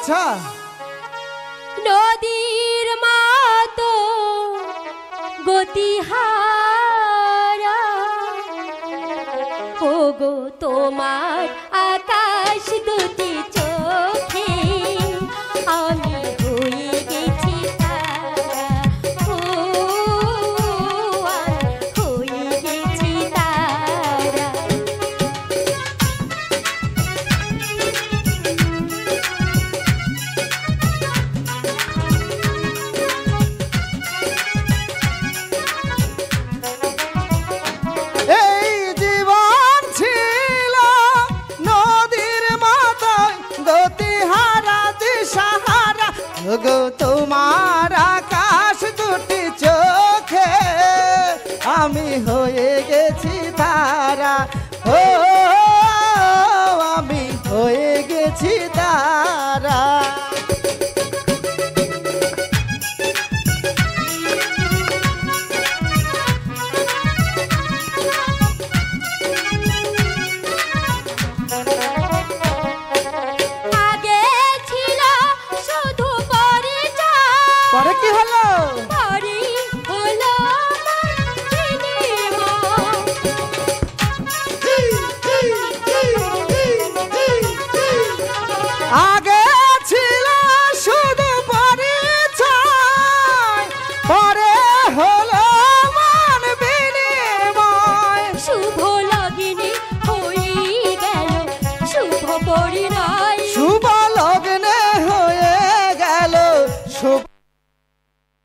আচ্ছা নদীর মতো গতিহারা ওগো তোমার আকাশ দুটি চোখে আমি হয়ে গেছি তারা ও আমি হয়ে গেছি তারা গো তোমার আকাশ দুটি চোখে আমি হয়ে গেছি তারা ও